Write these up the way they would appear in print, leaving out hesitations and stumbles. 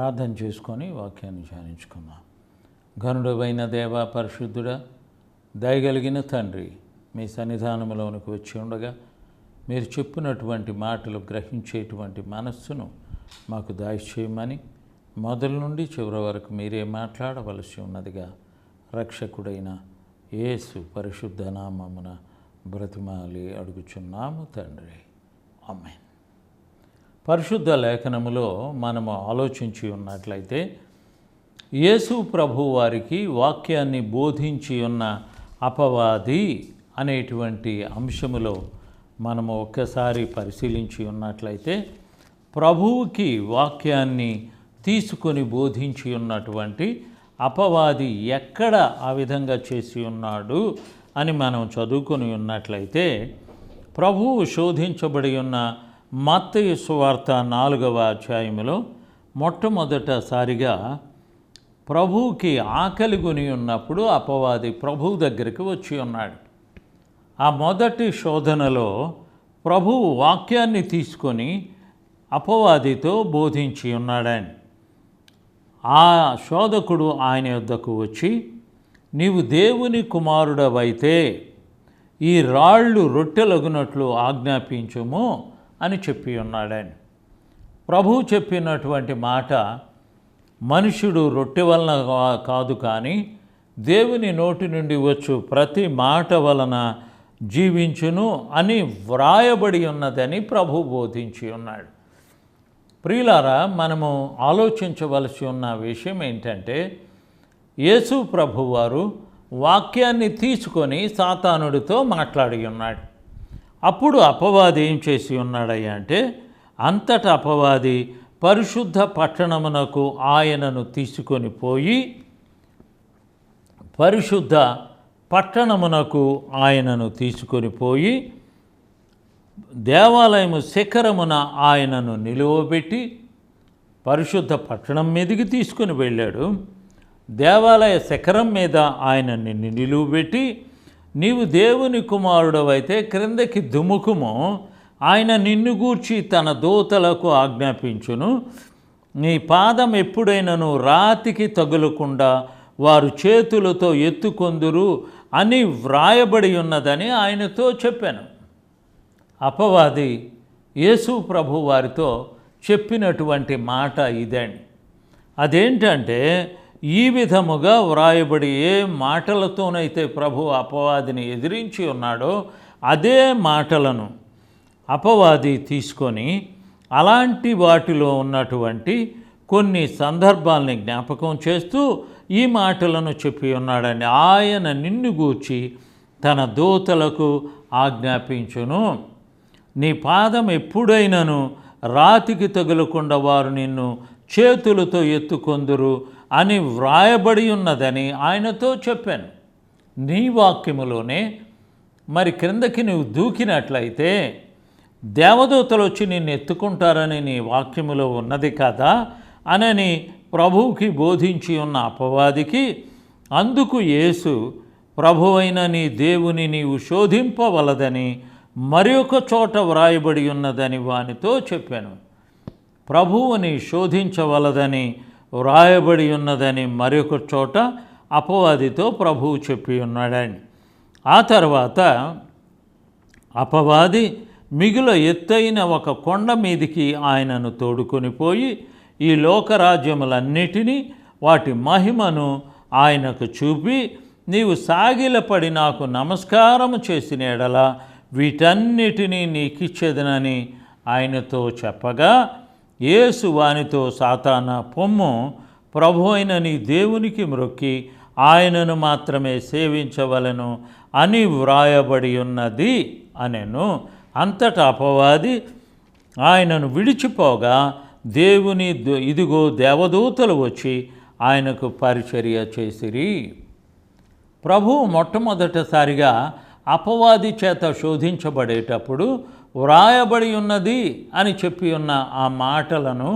ప్రార్థన చేసుకొని వాక్యాన్ని ధ్యానించుకున్నాం. ఘనుడైన దేవ, పరిశుద్ధుడా, దయగలిగిన తండ్రి, మీ సన్నిధానంలోనికి వచ్చి ఉండగా మీరు చెప్పినటువంటి మాటలు గ్రహించేటువంటి మనస్సును మాకు దయచేయమని, మొదలు నుండి చివరి వరకు మీరే మాట్లాడవలసి ఉన్నదిగా రక్షకుడైన యేసు పరిశుద్ధ నామమున బ్రతిమాలి అడుగుచున్నాము తండ్రి. ఆమేన్. పరిశుద్ధ లేఖనములో మనము ఆలోచించి ఉన్నట్లయితే యేసు ప్రభు వారికి వాక్యాన్ని బోధించి ఉన్న అపవాది అనేటువంటి అంశములో మనము ఒక్కసారి పరిశీలించి ఉన్నట్లయితే ప్రభువుకి వాక్యాన్ని తీసుకొని బోధించి ఉన్నటువంటి అపవాది ఎక్కడ ఆ విధంగా చేసి ఉన్నాడు అని మనం చదువుకొని ఉన్నట్లయితే, ప్రభువు శోధించబడి ఉన్న మత్తయి సువార్త 4వ అధ్యాయములో మొట్టమొదటిసారిగా ప్రభువుకి ఆకలి కొని ఉన్నప్పుడు అపవాది ప్రభువు దగ్గరికి వచ్చి ఉన్నాడు. ఆ మొదటి శోధనలో ప్రభువు వాక్యాన్ని తీసుకొని అపవాదితో బోధించి ఉన్నాడని. ఆ శోధకుడు ఆయన యొద్దకు వచ్చి, నీవు దేవుని కుమారుడవైతే ఈ రాళ్ళు రొట్టెలగునట్లు ఆజ్ఞాపించుము అని చెప్పి ఉన్నాడని. ప్రభువు చెప్పినటువంటి మాట, మనుషుడు రొట్టె వలన కాదు కానీ దేవుని నోటి నుండి వచ్చు ప్రతి మాట వలన జీవించును అని వ్రాయబడి ఉన్నదని ప్రభువు బోధించి ఉన్నాడు. ప్రియులారా, మనము ఆలోచించవలసి ఉన్న విషయం ఏంటంటే, యేసు ప్రభువారు వాక్యాన్ని తీసుకొని సాతానుడితో మాట్లాడి ఉన్నాడు. అప్పుడు అపవాది ఏం చేసి ఉన్నాడయ్యా అంటే, అంతటా అపవాది పరిశుద్ధ పట్టణమునకు ఆయనను తీసుకొని పోయి దేవాలయము శిఖరమున ఆయనను నిలువబెట్టి, పరిశుద్ధ పట్టణం మీదకి తీసుకుని వెళ్ళాడు. దేవాలయ శిఖరం మీద ఆయనని నిలువబెట్టి, నీవు దేవుని కుమారుడవైతే క్రిందకి దుముకుము, ఆయన నిన్ను గూర్చి తన దూతలకు ఆజ్ఞాపించును, నీ పాదం ఎప్పుడైనను రాతికి తగులకుండా వారు చేతులతో ఎత్తుకొందురు అని వ్రాయబడి ఉన్నదని ఆయనతో చెప్పాను. అపవాది యేసు ప్రభు వారితో చెప్పినటువంటి మాట ఇదండి. అదేంటంటే, ఈ విధముగా వ్రాయబడి ఏ మాటలతోనైతే ప్రభు అపవాదిని ఎదిరించి ఉన్నాడో అదే మాటలను అపవాది తీసుకొని అలాంటి వాటిలో ఉన్నటువంటి కొన్ని సందర్భాల్ని జ్ఞాపకం చేస్తూ ఈ మాటలను చెప్పి ఉన్నాడని. ఆయన నిన్ను గూర్చి తన దూతలకు ఆజ్ఞాపించును, నీ పాదం ఎప్పుడైనను రాతికి తగులకుండా వారు నిన్ను చేతులతో ఎత్తుకొందురు అని వ్రాయబడి ఉన్నదని ఆయనతో చెప్పాను. నీ వాక్యములోనే మరి క్రిందకి నువ్వు దూకినట్లయితే దేవదూతలు వచ్చి నిన్ను ఎత్తుకుంటారని నీ వాక్యములో ఉన్నది కదా అనని ప్రభువుకి బోధించి ఉన్న అపవాదికి, అందుకు యేసు, ప్రభువైన నీ దేవుని నీవు శోధింపవలదని మరి ఒక చోట వ్రాయబడి ఉన్నదని వానితో చెప్పాను. ప్రభువుని శోధించవలదని వ్రాయబడి ఉన్నదని మరొక చోట అపవాదితో ప్రభువు చెప్పి ఉన్నాడని. ఆ తర్వాత అపవాది మిగుల ఎత్తైన ఒక కొండ మీదికి ఆయనను తోడుకొని పోయి ఈ లోకరాజ్యములన్నిటినీ వాటి మహిమను ఆయనకు చూపి, నీవు సాగిలపడి నాకు నమస్కారము చేసిన ఎడల వీటన్నిటినీ నీకిచ్చేదనని ఆయనతో చెప్పగా, యేసు వానితో, సాతానా పొమ్ము, ప్రభు అయిన నీ దేవునికి మ్రొక్కి ఆయనను మాత్రమే సేవించవలను అని వ్రాయబడి ఉన్నది అనెను. అంతటా అపవాది ఆయనను విడిచిపోగా ఇదిగో దేవదూతలు వచ్చి ఆయనకు పరిచర్య చేసిరి. ప్రభువు మొట్టమొదటిసారిగా అపవాది చేత శోధించబడేటప్పుడు వ్రాయబడి ఉన్నది అని చెప్పి ఉన్న ఆ మాటలను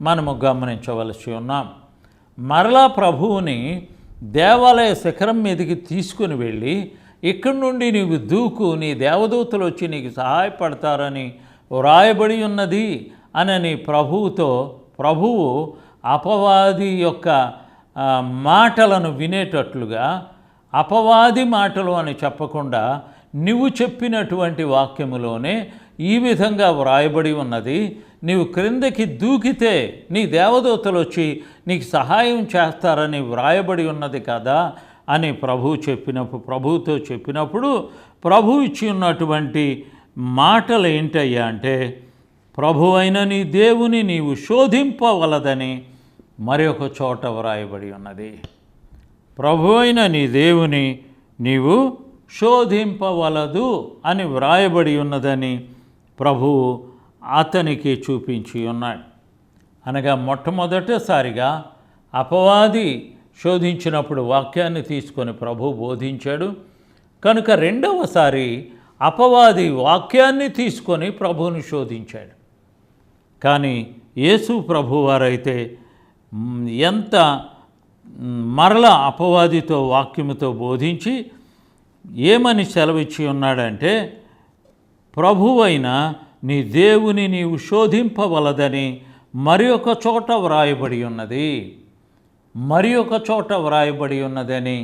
మనము గమనించవలసి ఉన్నాం. మరలా ప్రభువుని దేవాలయ శిఖరం మీదకి తీసుకుని వెళ్ళి, ఇక్కడి నుండి నీవు దూకు, నీ దేవదూతలు వచ్చి నీకు సహాయపడతారని వ్రాయబడి ఉన్నది అనని ప్రభువు అపవాది యొక్క మాటలను వినేటట్లుగా, అపవాది మాటలు అని చెప్పకుండా నువ్వు చెప్పినటువంటి వాక్యములోనే ఈ విధంగా వ్రాయబడి ఉన్నది, నీవు క్రిందకి దూకితే నీ దేవదూతలు వచ్చి నీకు సహాయం చేస్తారని వ్రాయబడి ఉన్నది కదా అని ప్రభువుతో చెప్పినప్పుడు ప్రభు ఇచ్చి ఉన్నటువంటి మాటలు ఏంటయ్యా అంటే, ప్రభువైన నీ దేవుని నీవు శోధింపవలదని మరి ఒక చోట వ్రాయబడి ఉన్నది. ప్రభువైన నీ దేవుని నీవు శోధింపవలదు అని వ్రాయబడి ఉన్నదని ప్రభువు అతనికి చూపించి ఉన్నాడు. అనగా మొట్టమొదటిసారిగా అపవాది శోధించినప్పుడు వాక్యాన్ని తీసుకొని ప్రభువు బోధించాడు కనుక, రెండవసారి అపవాది వాక్యాన్ని తీసుకొని ప్రభువుని శోధించాడు. కానీ యేసు ప్రభువారైతే ఎంత మరలా అపవాదితో వాక్యముతో బోధించి ఏమని సెలవిచ్చి ఉన్నాడంటే, ప్రభువైన నీ దేవుని నీవు శోధింపవలదని మరి ఒక చోట వ్రాయబడి ఉన్నది, మరి ఒక చోట వ్రాయబడి ఉన్నదని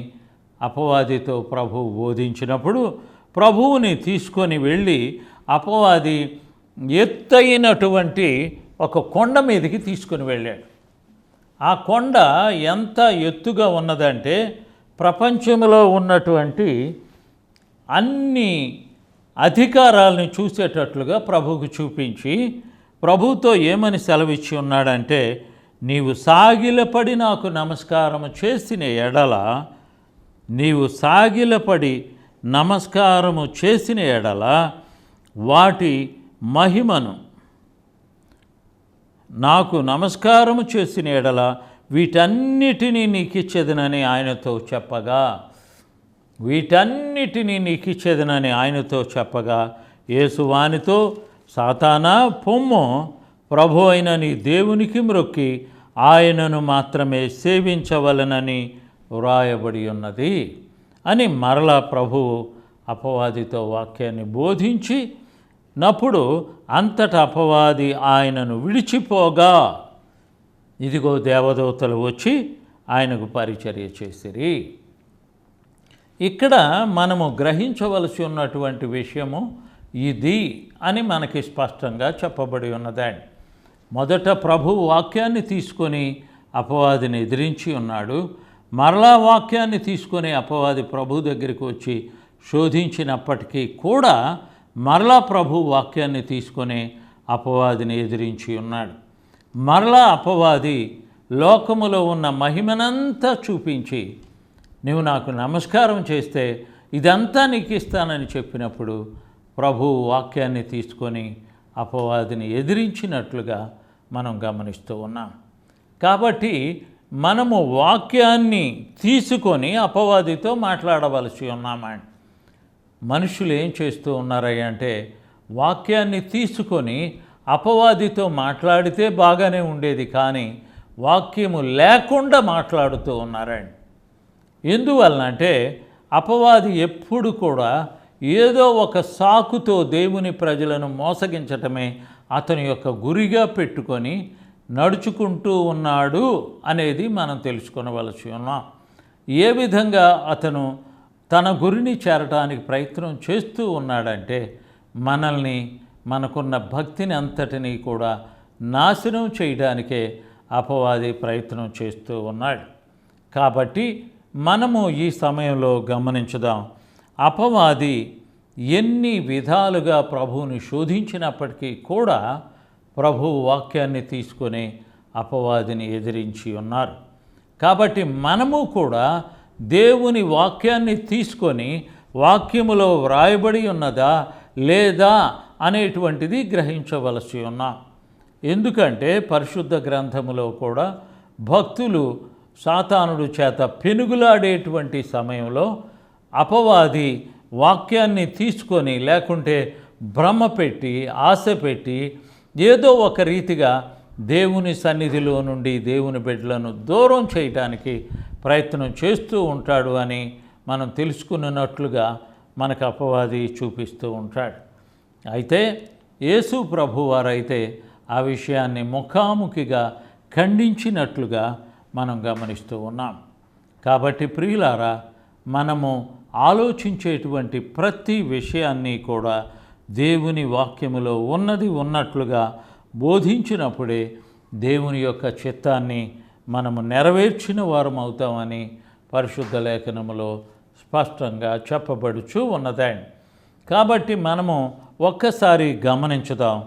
అపవాదితో ప్రభువు బోధించినప్పుడు ప్రభువుని తీసుకొని వెళ్ళి అపవాది ఎత్తైనటువంటి ఒక కొండ మీదకి తీసుకొని వెళ్ళాడు. ఆ కొండ ఎంత ఎత్తుగా ఉన్నదంటే ప్రపంచంలో ఉన్నటువంటి అన్ని అధికారాలను చూసేటట్లుగా ప్రభువుకు చూపించి ప్రభువుతో ఏమని సెలవిచ్చి ఉన్నాడంటే, నీవు సాగిలపడి నాకు నమస్కారము చేసిన ఎడల, నీవు సాగిలపడి నమస్కారము చేసిన ఎడల వాటి మహిమను, నాకు నమస్కారము చేసిన ఎడల వీటన్నిటినీ నీకిచ్చేదనని ఆయనతో చెప్పగా, వీటన్నిటినీ నీకిచ్చేదనని ఆయనతో చెప్పగా, యేసు వానితో, సాతానా పొమ్ము, ప్రభు అయిన నీ దేవునికి మ్రొక్కి ఆయనను మాత్రమే సేవించవలనని వ్రాయబడి ఉన్నది అని మరలా ప్రభువు అపవాదితో వాక్యాన్ని బోధించి నప్పుడు అంతటా అపవాది ఆయనను విడిచిపోగా, ఇదిగో దేవదూతలు వచ్చి ఆయనకు పరిచర్య చేసిరి. ఇక్కడ మనము గ్రహించవలసి ఉన్నటువంటి విషయము ఇది అని మనకి స్పష్టంగా చెప్పబడి ఉన్నదండి. మొదట ప్రభువు వాక్యాన్ని తీసుకొని అపవాదిని ఎదిరించి ఉన్నాడు. మరలా వాక్యాన్ని తీసుకొని అపవాది ప్రభు దగ్గరికి వచ్చి శోధించినప్పటికీ కూడా మరలా ప్రభు వాక్యాన్ని తీసుకొని అపవాదిని ఎదిరించి ఉన్నాడు. మరలా అపవాది లోకములో ఉన్న మహిమనంతా చూపించి, నువ్వు నాకు నమస్కారం చేస్తే ఇదంతా నీకు ఇస్తానని చెప్పినప్పుడు ప్రభు వాక్యాన్ని తీసుకొని అపవాదిని ఎదిరించినట్లుగా మనం గమనిస్తూ ఉన్నాం. కాబట్టి మనము వాక్యాన్ని తీసుకొని అపవాదితో మాట్లాడవలసి ఉన్నామండి. మనుషులు ఏం చేస్తూ ఉన్నారంటే, వాక్యాన్ని తీసుకొని అపవాదితో మాట్లాడితే బాగానే ఉండేది, కానీ వాక్యము లేకుండా మాట్లాడుతూ ఉన్నారండి. ఎందువలనంటే అపవాది ఎప్పుడు కూడా ఏదో ఒక సాకుతో దేవుని ప్రజలను మోసగించటమే అతని యొక్క గురిగా పెట్టుకొని నడుచుకుంటూ ఉన్నాడు అనేది మనం తెలుసుకొనవలసి ఉన్నాం. ఏ విధంగా అతను తన గురిని చేరటానికి ప్రయత్నం చేస్తూ ఉన్నాడంటే, మనల్ని, మనకున్న భక్తిని అంతటినీ కూడా నాశనం చేయడానికే అపవాది ప్రయత్నం చేస్తూ ఉన్నాడు. కాబట్టి మనము ఈ సమయంలో గమనించుదాం, అపవాది ఎన్ని విధాలుగా ప్రభువుని శోధించినప్పటికీ కూడా ప్రభువు వాక్యాన్ని తీసుకొని అపవాదిని ఎదిరించి ఉన్నారు. కాబట్టి మనము కూడా దేవుని వాక్యాన్ని తీసుకొని వాక్యములో వ్రాయబడి ఉన్నదా లేదా అనేటువంటిది గ్రహించవలసి ఉన్నాం. ఎందుకంటే పరిశుద్ధ గ్రంథములో కూడా భక్తులు సాతానుడు చేత పెనుగులాడేటువంటి సమయంలో అపవాది వాక్యాన్ని తీసుకొని, లేకుంటే భ్రమ పెట్టి, ఆశ పెట్టి ఏదో ఒక రీతిగా దేవుని సన్నిధిలో నుండి దేవుని బిడ్డలను దూరం చేయటానికి ప్రయత్నం చేస్తూ ఉంటాడు అని మనం తెలుసుకున్నట్లుగా మనకు అపవాది చూపిస్తూ ఉంటాడు. అయితే యేసు ప్రభువారైతే ఆ విషయాన్ని ముఖాముఖిగా ఖండించినట్లుగా మనం గమనిస్తూ ఉన్నాం. కాబట్టి ప్రియులారా, మనము ఆలోచించేటువంటి ప్రతి విషయాన్ని కూడా దేవుని వాక్యములో ఉన్నది ఉన్నట్లుగా బోధించినప్పుడే దేవుని యొక్క చిత్తాన్ని మనము నెరవేర్చిన వారం అవుతామని పరిశుద్ధ లేఖనములో స్పష్టంగా చెప్పబడుచూ ఉన్నదండి. కాబట్టి మనము ఒక్కసారి గమనించుదాం.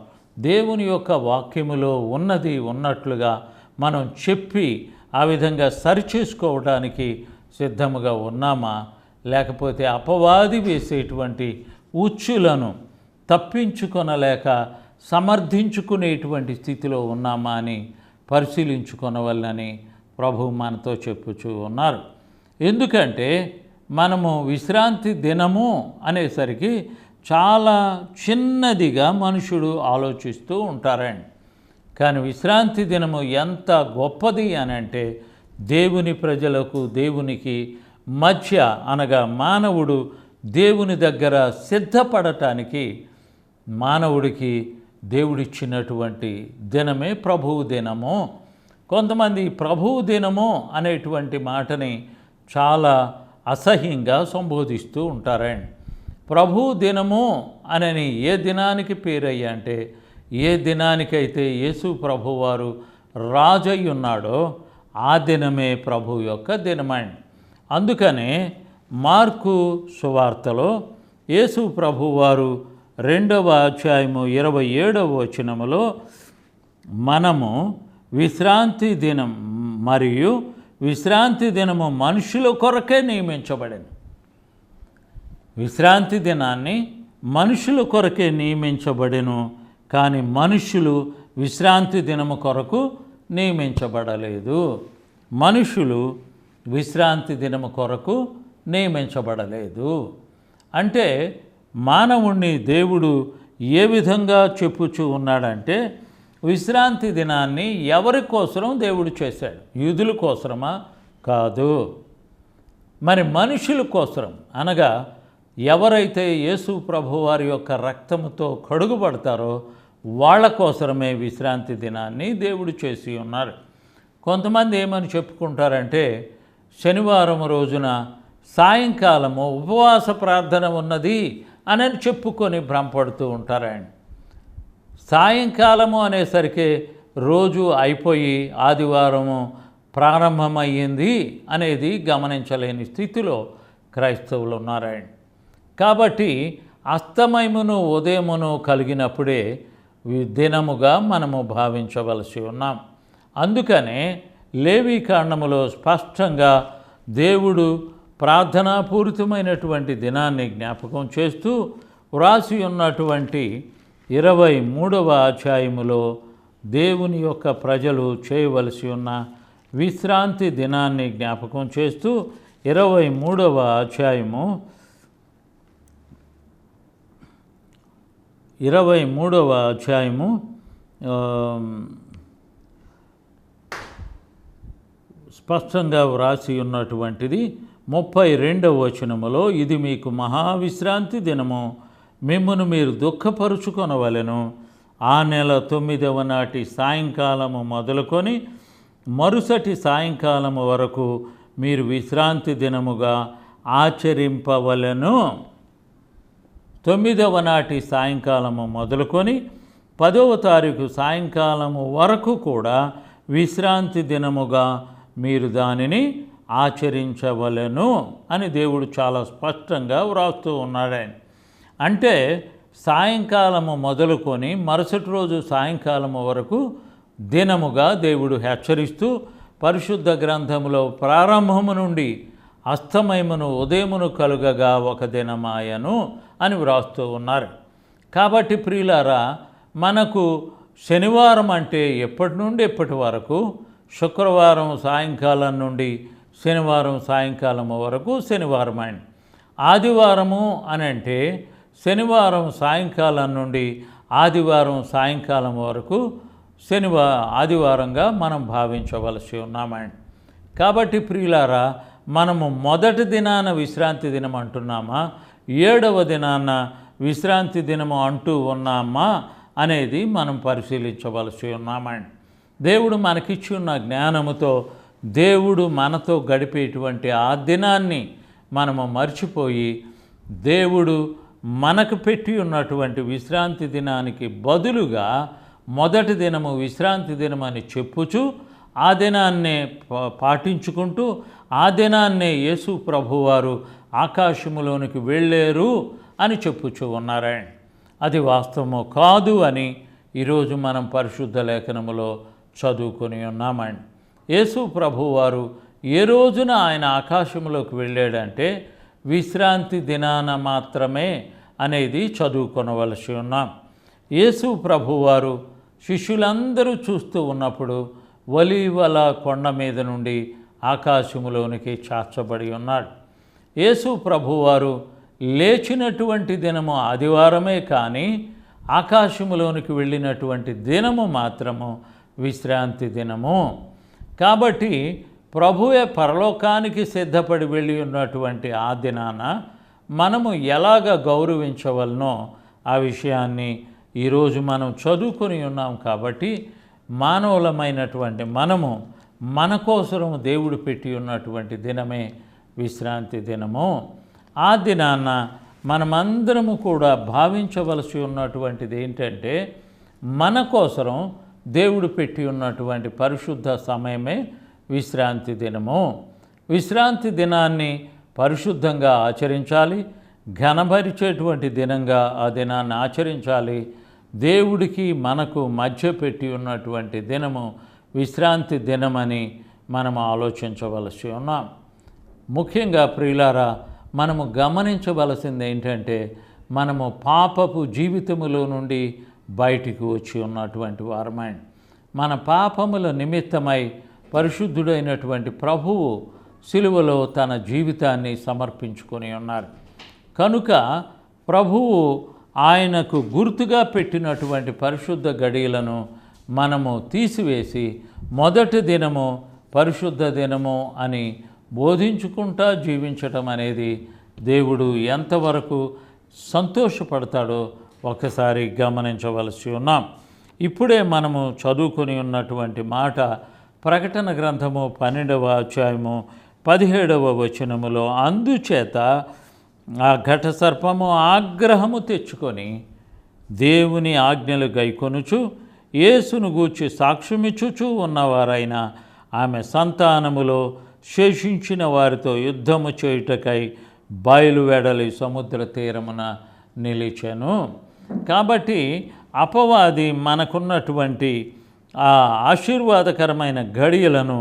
దేవుని యొక్క వాక్యములో ఉన్నది ఉన్నట్లుగా మనం చెప్పి ఆ విధంగా సరిచేసుకోవడానికి సిద్ధముగా ఉన్నామా, లేకపోతే అపవాది వేసేటువంటి ఉచ్చులను తప్పించుకొనలేక సమర్థించుకునేటువంటి స్థితిలో ఉన్నామా అని పరిశీలించుకొనవలనని ప్రభువు మనతో చెప్పుచూ ఉన్నారు. ఎందుకంటే మనము విశ్రాంతి దినము అనేసరికి చాలా చిన్నదిగా మనుషుడు ఆలోచిస్తూ ఉంటారండి. కానీ విశ్రాంతి దినము ఎంత గొప్పది అని అంటే దేవుని ప్రజలకు దేవునికి మధ్య అనగా మానవుడు దేవుని దగ్గర సిద్ధపడటానికి మానవుడికి దేవుడిచ్చినటువంటి దినమే ప్రభువు దినము. కొంతమంది ప్రభువు దినము అనేటువంటి మాటని చాలా అసహ్యంగా సంబోధిస్తూ ఉంటారండి. ప్రభు దినము అనని ఏ దినానికి పేరయ్యా అంటే ఏ దినానికైతే యేసు ప్రభువారు రాజయ్య ఉన్నాడో ఆ దినమే ప్రభు యొక్క దినమండి. అందుకనే మార్కు సువార్తలో యేసు ప్రభువారు 2వ అధ్యాయము 27వ వచనములో మనము విశ్రాంతి దినం మరియు విశ్రాంతి దినము మనుషుల కొరకే నియమించబడింది. విశ్రాంతి దినాన్ని మనుషుల కొరకే నియమించబడెను, కానీ మనుషులు విశ్రాంతి దినము కొరకు నియమించబడలేదు. మనుషులు విశ్రాంతి దినము కొరకు నియమించబడలేదు. అంటే మానవుణ్ణి దేవుడు ఏ విధంగా చెప్పుచూ ఉన్నాడంటే విశ్రాంతి దినాన్ని ఎవరి కోసరం దేవుడు చేశాడు? యూదుల కోసరమా? కాదు. మరి మనుషుల కోసరం అనగా ఎవరైతే యేసు ప్రభువారి యొక్క రక్తముతో కడుగుబడతారో వాళ్ళ కోసరమే విశ్రాంతి దినాన్ని దేవుడు చేసి ఉన్నారు. కొంతమంది ఏమని చెప్పుకుంటారంటే శనివారం రోజున సాయంకాలము ఉపవాస ప్రార్థన ఉన్నది అని చెప్పుకొని భ్రమపడుతూ ఉంటారండి. సాయంకాలము అనేసరికి రోజు అయిపోయి ఆదివారము ప్రారంభమయ్యింది అనేది గమనించలేని స్థితిలో క్రైస్తవులు ఉన్నారండి. కాబట్టి అస్తమయమును ఉదయమును కలిగినప్పుడే దినముగా మనము భావించవలసి ఉన్నాం. అందుకనే లేవీ కాండములో స్పష్టంగా దేవుడు ప్రార్థనాపూరితమైనటువంటి దినాన్ని జ్ఞాపకం చేస్తూ వ్రాసి ఉన్నటువంటి 23వ అధ్యాయములో దేవుని యొక్క ప్రజలు చేయవలసి ఉన్న విశ్రాంతి దినాన్ని జ్ఞాపకం చేస్తూ 23వ అధ్యాయము 23వ అధ్యాయము స్పష్టంగా వ్రాసి ఉన్నటువంటిది 32వ వచనములో, ఇది మీకు మహావిశ్రాంతి దినము, మిమ్మును మీరు దుఃఖపరుచుకొనవలెను. ఆ నెల 9వ నాటి సాయంకాలము మొదలుకొని మరుసటి సాయంకాలము వరకు మీరు విశ్రాంతి దినముగా ఆచరింపవలెను. 9వ నాటి సాయంకాలము మొదలుకొని 10వ తారీఖు సాయంకాలము వరకు కూడా విశ్రాంతి దినముగా మీరు దానిని ఆచరించవలెను అని దేవుడు చాలా స్పష్టంగా వ్రాస్తూ ఉన్నాడు. అంటే సాయంకాలము మొదలుకొని మరుసటి రోజు సాయంకాలము వరకు దినముగా దేవుడు హెచ్చరిస్తూ పరిశుద్ధ గ్రంథములో ప్రారంభము నుండి అస్తమయమును ఉదయమును కలుగగా ఒక దినమాయను అని వ్రాస్తూ ఉన్నారు. కాబట్టి ప్రియులారా, మనకు శనివారం అంటే ఎప్పటి నుండి ఎప్పటి వరకు? శుక్రవారం సాయంకాలం నుండి శనివారం సాయంకాలం వరకు శనివారం అండి. ఆదివారము అని అంటే శనివారం సాయంకాలం నుండి ఆదివారం సాయంకాలం వరకు ఆదివారంగా మనం భావించవలసి ఉన్నామండి. కాబట్టి ప్రియులారా, మనము మొదటి దినాన విశ్రాంతి దినం అంటున్నామా, 7వ దినాన విశ్రాంతి దినము అంటూ ఉన్నామా అనేది మనం పరిశీలించవలసి ఉన్నామండి. దేవుడు మనకిచ్చి ఉన్న జ్ఞానముతో దేవుడు మనతో గడిపేటువంటి ఆ దినాన్ని మనము మర్చిపోయి దేవుడు మనకు పెట్టి ఉన్నటువంటి విశ్రాంతి దినానికి బదులుగా మొదటి దినము విశ్రాంతి దినమని చెప్పుచు ఆ దినాన్నే పాటించుకుంటూ ఆ దినాన్నే యేసు ప్రభువారు ఆకాశములోనికి వెళ్ళారు అని చెప్పుచూ ఉన్నారండి. అది వాస్తవము కాదు అని ఈరోజు మనం పరిశుద్ధ లేఖనములో చదువుకొని ఉన్నామండి. యేసు ప్రభువారు ఏ రోజున ఆయన ఆకాశంలోకి వెళ్ళాడంటే విశ్రాంతి దినాన మాత్రమే అనేది చదువుకొనవలసి ఉన్నాం. యేసు ప్రభువారు శిష్యులందరూ చూస్తూ ఉన్నప్పుడు ఒలీవల కొండ మీద నుండి ఆకాశములోనికి చాచబడి ఉన్నాడు. యేసు ప్రభువారు లేచినటువంటి దినము ఆదివారమే కానీ ఆకాశములోనికి వెళ్ళినటువంటి దినము మాత్రము విశ్రాంతి దినము. కాబట్టి ప్రభువే పరలోకానికి సిద్ధపడి వెళ్ళి ఉన్నటువంటి ఆ దినాన మనము ఎలాగ గౌరవించవలనో ఆ విషయాన్ని ఈరోజు మనం చదువుకొని ఉన్నాం. కాబట్టి మానవులమైనటువంటి మనము మన కోసము దేవుడు పెట్టి ఉన్నటువంటి దినమే విశ్రాంతి దినము. ఆ దినాన మనమందరము కూడా భావించవలసి ఉన్నటువంటిది ఏంటంటే మన కోసరం దేవుడు పెట్టి ఉన్నటువంటి పరిశుద్ధ సమయమే విశ్రాంతి దినము. విశ్రాంతి దినాన్ని పరిశుద్ధంగా ఆచరించాలి, ఘనపరిచేటువంటి దినంగా ఆ దినాన్ని ఆచరించాలి. దేవుడికి మనకు మధ్య పెట్టి ఉన్నటువంటి దినము విశ్రాంతి దినమని మనం ఆలోచించవలసి ఉన్నాం. ముఖ్యంగా ప్రియులారా, మనము గమనించవలసింది ఏంటంటే మనము పాపపు జీవితములో నుండి బయటికి వచ్చి ఉన్నటువంటి వారమై మన పాపముల నిమిత్తమై పరిశుద్ధుడైనటువంటి ప్రభువు సిలువలో తన జీవితాన్ని సమర్పించుకొని ఉన్నారు. కనుక ప్రభువు ఆయనకు గుర్తుగా పెట్టినటువంటి పరిశుద్ధ గడియలను మనము తీసివేసి మొదటి దినము పరిశుద్ధ దినము అని బోధించుకుంటా జీవించటం అనేది దేవుడు ఎంతవరకు సంతోషపడతాడో ఒకసారి గమనించవలసి ఉన్నాం. ఇప్పుడే మనము చదువుకొని ఉన్నటువంటి మాట ప్రకటన గ్రంథము 12వ అధ్యాయము 17వ వచనములో, అందుచేత ఆ ఘట సర్పము ఆగ్రహము తెచ్చుకొని దేవుని ఆజ్ఞలు గైకొనుచు యేసును గూర్చి సాక్ష్యమిచ్చుచూ ఉన్నవారైన ఆమె సంతానములో శేషించిన వారితో యుద్ధము చేయుటకై బయలువెడలి సముద్ర తీరమున నిలిచెను. కాబట్టి అపవాది మనకున్నటువంటి ఆ ఆశీర్వాదకరమైన గడియలను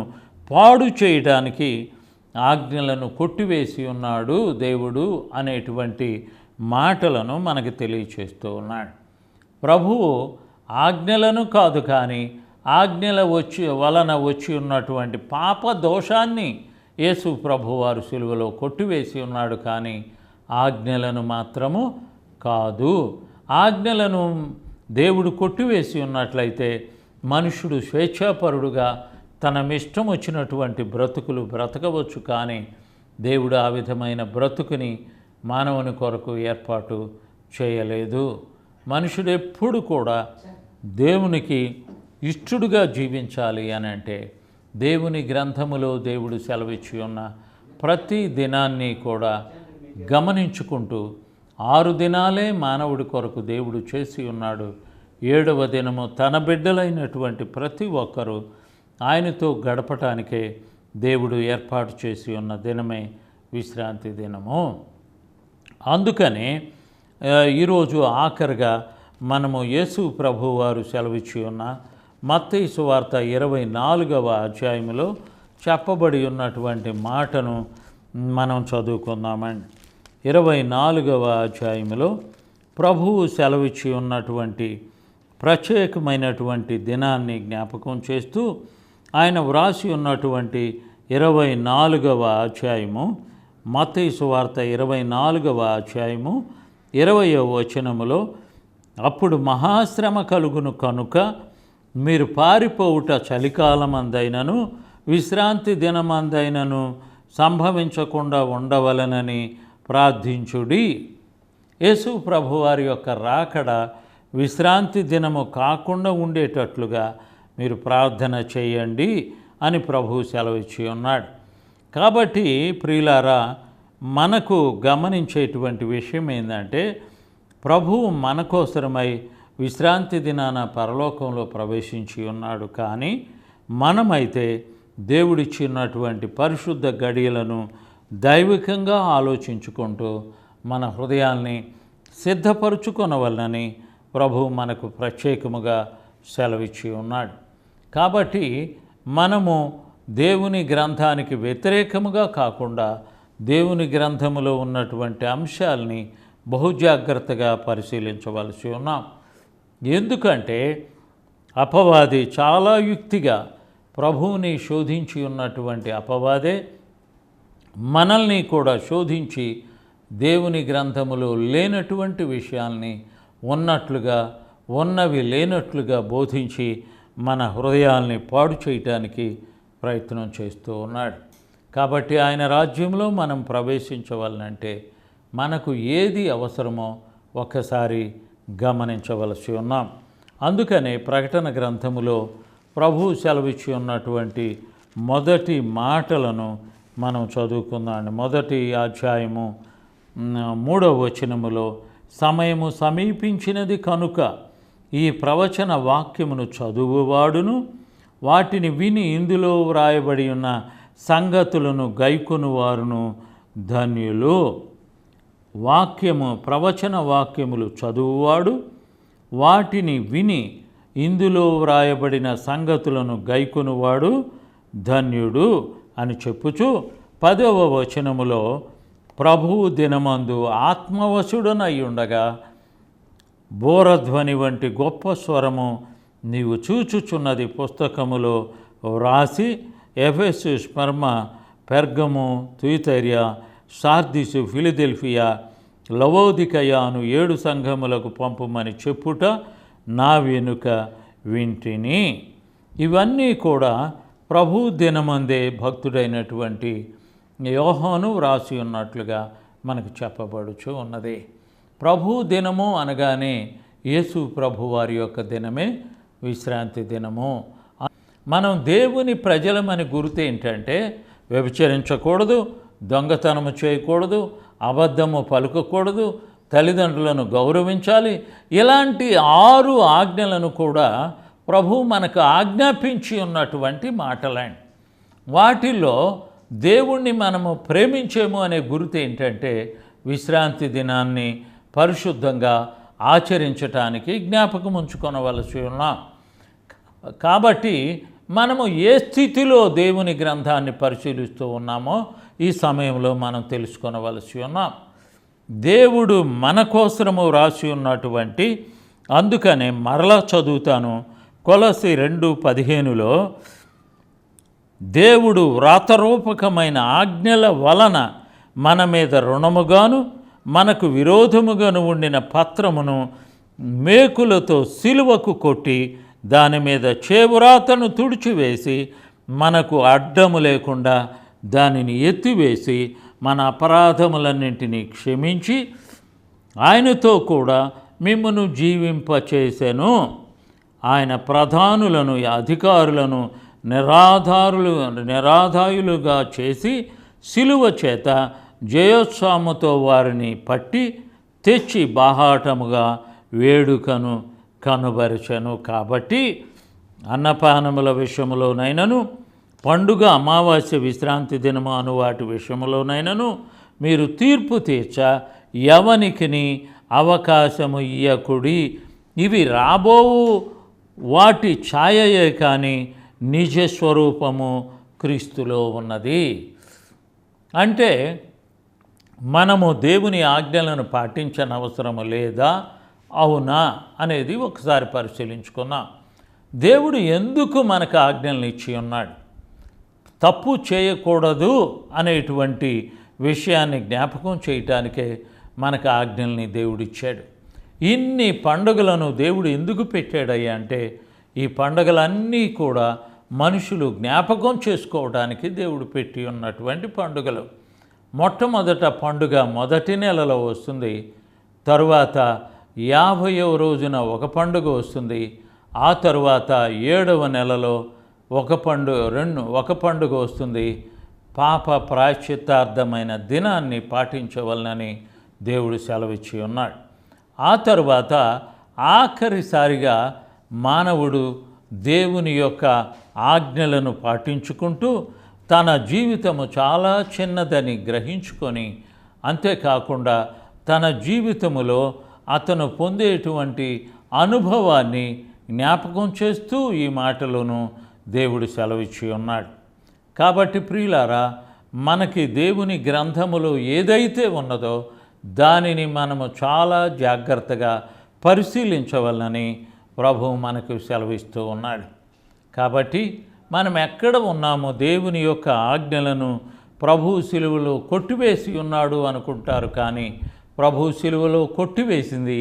పాడు చేయడానికి ఆజ్ఞలను కొట్టివేసి ఉన్నాడు దేవుడు అనేటువంటి మాటలను మనకు తెలియచేస్తూ ఉన్నాడు. ప్రభువు ఆజ్ఞలను కాదు కానీ ఆజ్ఞల వలన వచ్చి ఉన్నటువంటి పాప దోషాన్ని యేసు ప్రభువారు సిలువలో కొట్టివేసి ఉన్నాడు కానీ ఆజ్ఞలను మాత్రము కాదు. ఆజ్ఞలను దేవుడు కొట్టివేసి ఉన్నట్లయితే మనుషుడు స్వేచ్ఛాపరుడుగా తనమిష్టం వచ్చినటువంటి బ్రతుకులు బ్రతకవచ్చు. కానీ దేవుడు ఆ విధమైన బ్రతుకుని మానవుని కొరకు ఏర్పాటు చేయలేదు. మనుషుడు ఎప్పుడు కూడా దేవునికి ఇష్టడుగా జీవించాలి అని అంటే దేవుని గ్రంథములో దేవుడు సెలవిచ్చి ఉన్న ప్రతి దినాన్ని కూడా గమనించుకుంటూ 6 దినాలే మానవుడి కొరకు దేవుడు చేసి ఉన్నాడు. 7వ దినము తన బిడ్డలైనటువంటి ప్రతి ఒక్కరూ ఆయనతో గడపటానికే దేవుడు ఏర్పాటు చేసి ఉన్న దినమే విశ్రాంతి దినము. అందుకని ఈరోజు ఆఖరిగా మనము యేసు ప్రభువారు సెలవిచ్చి ఉన్న మత్తయి సువార్త 24వ అధ్యాయంలో చెప్పబడి ఉన్నటువంటి మాటను మనం చదువుకుందామండి. 24వ అధ్యాయంలో ప్రభువు సెలవిచ్చి ఉన్నటువంటి ప్రత్యేకమైనటువంటి దినాన్ని జ్ఞాపకం చేస్తూ ఆయన వ్రాసి ఉన్నటువంటి 24వ అధ్యాయము మత్తయి సువార్త 24వ అధ్యాయము 20వ వచనములో, అప్పుడు మహాశ్రమ కలుగును కనుక మీరు పారిపోవుట చలికాలమందైనను విశ్రాంతి దినమందైనను సంభవించకుండా ఉండవలనని ప్రార్థించుడి. యేసు ప్రభువారి యొక్క రాకడ విశ్రాంతి దినము కాకుండా ఉండేటట్లుగా మీరు ప్రార్థన చేయండి అని ప్రభువు సెలవిచ్చి ఉన్నాడు. కాబట్టి ప్రియులారా, మనకు గమనించేటువంటి విషయం ఏంటంటే, ప్రభువు మన కోసమై విశ్రాంతి దినాన పరలోకంలో ప్రవేశించి ఉన్నాడు. కానీ మనమైతే దేవుడిచ్చినటువంటి పరిశుద్ధ గడియలను దైవికంగా ఆలోచించుకుంటూ మన హృదయాల్ని సిద్ధపరుచుకొనవలనని ప్రభువు మనకు ప్రత్యేకముగా సెలవిచ్చి ఉన్నాడు. కాబట్టి మనము దేవుని గ్రంథానికి వ్యతిరేకముగా కాకుండా దేవుని గ్రంథములో ఉన్నటువంటి అంశాలని బహుజాగ్రత్తగా పరిశీలించవలసి ఉన్నాం. ఎందుకంటే అపవాది చాలా యుక్తిగా ప్రభువుని శోధించి ఉన్నటువంటి అపవాదే మనల్ని కూడా శోధించి దేవుని గ్రంథములో లేనటువంటి విషయాల్ని ఉన్నట్లుగా, ఉన్నవి లేనట్లుగా బోధించి మన హృదయాల్ని పాడు చేయటానికి ప్రయత్నం చేస్తూ ఉన్నాడు. కాబట్టి ఆయన రాజ్యంలో మనం ప్రవేశించవాలంటే మనకు ఏది అవసరమో ఒక్కసారి గమనించవలసి ఉన్నాం. అందుకనే ప్రకటన గ్రంథములో ప్రభువు సెలవిచ్చి ఉన్నటువంటి మొదటి మాటలను మనం చదువుకుందాం. మొదటి అధ్యాయము 3వ వచనములో, సమయము సమీపించినది కనుక ఈ ప్రవచన వాక్యమును చదువువాడును వాటిని విని ఇందులో వ్రాయబడి ఉన్న సంగతులను గైకొనువారును ధన్యులు. ప్రవచన వాక్యములు చదువువాడు వాటిని విని ఇందులో వ్రాయబడిన సంగతులను గైకొనువాడు ధన్యుడు అని చెప్పుచు 10వ వచనములో, ప్రభువు దినమందు ఆత్మవశుడనై ఉండగా బోరధ్వని వంటి గొప్ప స్వరము నీవు చూచుచున్నది పుస్తకములో వ్రాసి ఎఫెసు, స్మర్మ, పెర్గము, తుయితైరియా, సార్దిసు, ఫిలదెల్ఫియా, లవోదికయ అను 7 సంఘములకు పంపుమని చెప్పుట నా వెనుక వింటిని. ఇవన్నీ కూడా ప్రభు దినమందే భక్తుడైనటువంటి యోహాను వ్రాసి ఉన్నట్లుగా మనకు చెప్పబడుచు ఉన్నది. ప్రభు దినము అనగానే యేసు ప్రభు వారి యొక్క దినమే విశ్రాంతి దినము. మనం దేవుని ప్రజలమని గుర్తు ఏంటంటే, వ్యభిచరించకూడదు, దొంగతనము చేయకూడదు, అబద్ధము పలుకకూడదు, తల్లిదండ్రులను గౌరవించాలి. ఇలాంటి 6 ఆజ్ఞలను కూడా ప్రభు మనకు ఆజ్ఞాపించి ఉన్నటువంటి మాటలండి. వాటిల్లో దేవుణ్ణి మనము ప్రేమించేము అనే గుర్తు ఏంటంటే, విశ్రాంతి దినాన్ని పరిశుద్ధంగా ఆచరించటానికి జ్ఞాపకం ఉంచుకొనవలసి ఉన్నాం. కాబట్టి మనము ఏ స్థితిలో దేవుని గ్రంథాన్ని పరిశీలిస్తూ ఉన్నామో ఈ సమయంలో మనం తెలుసుకొనవలసి ఉన్నాం. దేవుడు మన కోసము రాసి ఉన్నటువంటి, అందుకనే మరలా చదువుతాను, కొలస్సీ 2:15లో, దేవుడు వ్రాతరూపకమైన ఆజ్ఞల వలన మన మీద రుణముగాను మనకు విరోధముగాను ఉండిన పత్రమును మేకులతో సిలువకు కొట్టి దాని మీద చేవ్రాతను తుడిచివేసి మనకు అడ్డము లేకుండా దానిని ఎత్తివేసి మన అపరాధములన్నింటినీ క్షమించి ఆయనతో కూడా మిమ్మును జీవింపచేసెను. ఆయన ప్రధానులను, అధికారులను నిరాధాయులుగా చేసి సిలువ చేత జయోత్సాహముతో వారిని పట్టి తెచ్చి బాహాటముగా వేడుకను కనుబరచెను. కాబట్టి అన్నపానముల విషయములోనైనను, పండుగ, అమావాస్య, విశ్రాంతి దినము అను వాటి విషయములోనైనను మీరు తీర్పు తీర్చ ఎవనికిని అవకాశము ఇయ్యకుడి. ఇవి రాబోవు వాటి ఛాయయే కానీ నిజస్వరూపము క్రీస్తులో ఉన్నది. అంటే మనము దేవుని ఆజ్ఞలను పాటించనవసరము లేదా, అవునా అనేది ఒకసారి పరిశీలించుకుందాం. దేవుడు ఎందుకు మనకు ఆజ్ఞలను ఇచ్చి ఉన్నాడు? తప్పు చేయకూడదు అనేటువంటి విషయాన్ని జ్ఞాపకం చేయటానికే మనకు ఆజ్ఞల్ని దేవుడిచ్చాడు. ఇన్ని పండుగలను దేవుడు ఎందుకు పెట్టాడయ్యా అంటే, ఈ పండుగలన్నీ కూడా మనుషులు జ్ఞాపకం చేసుకోవడానికి దేవుడు పెట్టి ఉన్నటువంటి పండుగలు. మొట్టమొదట పండుగ మొదటి నెలలో వస్తుంది. తరువాత 50వ రోజున ఒక పండుగ వస్తుంది. ఆ తరువాత 7వ నెలలో ఒక పండుగ వస్తుంది. పాప ప్రాయశ్చిత్తార్థమైన దినాన్ని పాటించవలనని దేవుడు సెలవిచ్చి ఉన్నాడు. ఆ తరువాత ఆఖరిసారిగా మానవుడు దేవుని యొక్క ఆజ్ఞలను పాటించుకుంటూ తన జీవితము చాలా చిన్నదని గ్రహించుకొని, అంతేకాకుండా తన జీవితములో అతను పొందేటువంటి అనుభవాన్ని జ్ఞాపకం చేస్తూ ఈ మాటలను దేవుడు సెలవిచ్చి ఉన్నాడు. కాబట్టి ప్రియులారా, మనకి దేవుని గ్రంథములో ఏదైతే ఉన్నదో దానిని మనము చాలా జాగ్రత్తగా పరిశీలించవలనని ప్రభువు మనకు సెలవిస్తూ ఉన్నాడు. కాబట్టి మనం ఎక్కడ ఉన్నామో దేవుని యొక్క ఆజ్ఞలను ప్రభువు శిలువలో కొట్టివేసి ఉన్నాడు అనుకుంటారు. కానీ ప్రభువు శిలువలో కొట్టివేసింది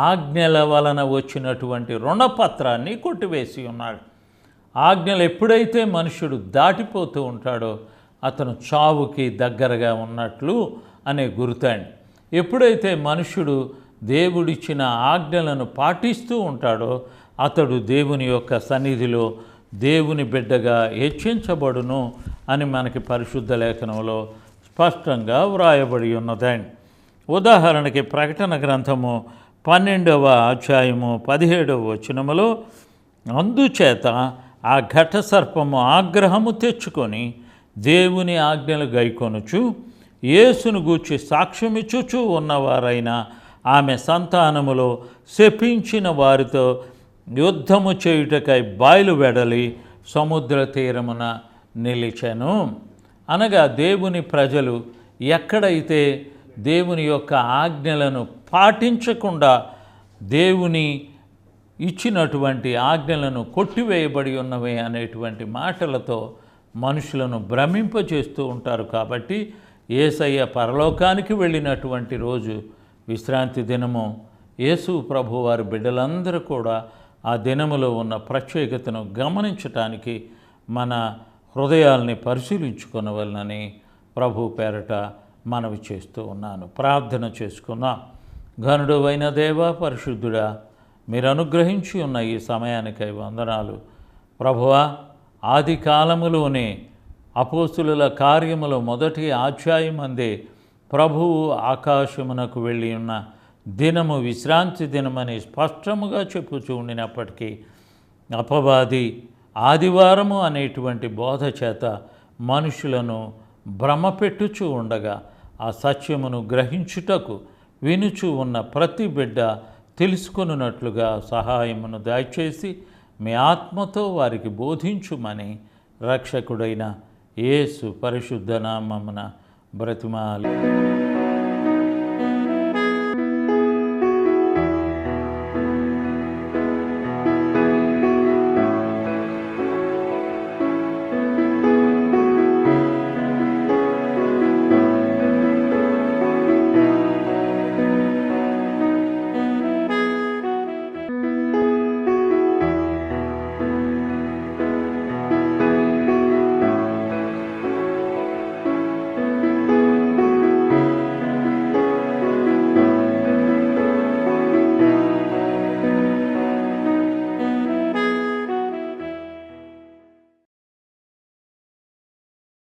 ఆజ్ఞల వలన వచ్చినటువంటి రుణపత్రాన్ని కొట్టివేసి ఉన్నాడు. ఆజ్ఞలు ఎప్పుడైతే మనుషుడు దాటిపోతూ ఉంటాడో అతను చావుకి దగ్గరగా ఉన్నట్లు అనే గుర్తండి. ఎప్పుడైతే మనుషుడు దేవుడిచ్చిన ఆజ్ఞలను పాటిస్తూ ఉంటాడో అతడు దేవుని యొక్క సన్నిధిలో దేవుని బిడ్డగా హెచ్చించబడును అని మనకి పరిశుద్ధ లేఖనంలో స్పష్టంగా వ్రాయబడి ఉన్నదండి. ఉదాహరణకి ప్రకటన గ్రంథము 12వ అధ్యాయము 17వ వచనములో, అందుచేత ఆ ఘట సర్పము ఆగ్రహము తెచ్చుకొని దేవుని ఆజ్ఞలు గైకొనుచు యేసును గూర్చి సాక్ష్యమిచ్చుచూ ఉన్నవారైన ఆమె సంతానములో శపించిన వారితో యుద్ధము చేయుటకై బాయలు వెడలి సముద్ర తీరమున నిలిచెను. అనగా దేవుని ప్రజలు ఎక్కడైతే దేవుని యొక్క ఆజ్ఞలను పాటించకుండా దేవుని ఇచ్చినటువంటి ఆజ్ఞలను కొట్టివేయబడి ఉన్నవి అనేటువంటి మాటలతో మనుషులను భ్రమింపజేస్తూ ఉంటారు. కాబట్టి యేసయ్య పరలోకానికి వెళ్ళినటువంటి రోజు విశ్రాంతి దినము. యేసు ప్రభు వారి బిడ్డలందరూ కూడా ఆ దినములో ఉన్న ప్రత్యేకతను గమనించటానికి మన హృదయాల్ని పరిశీలించుకొనవలనని ప్రభు పేరట మనవి చేస్తూ ఉన్నాను. ప్రార్థన చేసుకుందాం. ఘనుడు అయిన దేవ, పరిశుద్ధుడా, మీరు అనుగ్రహించి ఉన్న ఈ సమయానికై వందనాలు. ప్రభువా, ఆది కాలములోనే అపోస్తుల కార్యముల మొదటి అధ్యాయమందే ప్రభువు ఆకాశమునకు వెళ్ళి ఉన్న దినము విశ్రాంతి దినమని స్పష్టముగా చెప్పుచూ ఉండినప్పటికీ అపవాది ఆదివారము అనేటువంటి బోధ చేత మనుషులను భ్రమపెట్టుచూ ఉండగా ఆ సత్యమును గ్రహించుటకు వినుచూ ఉన్న ప్రతి బిడ్డ తెలుసుకొనున్నట్లుగా సహాయమును దయచేసి మీ ఆత్మతో వారికి బోధించుమని రక్షకుడైన యేసు పరిశుద్ధ నామమున బ్రతిమాలి.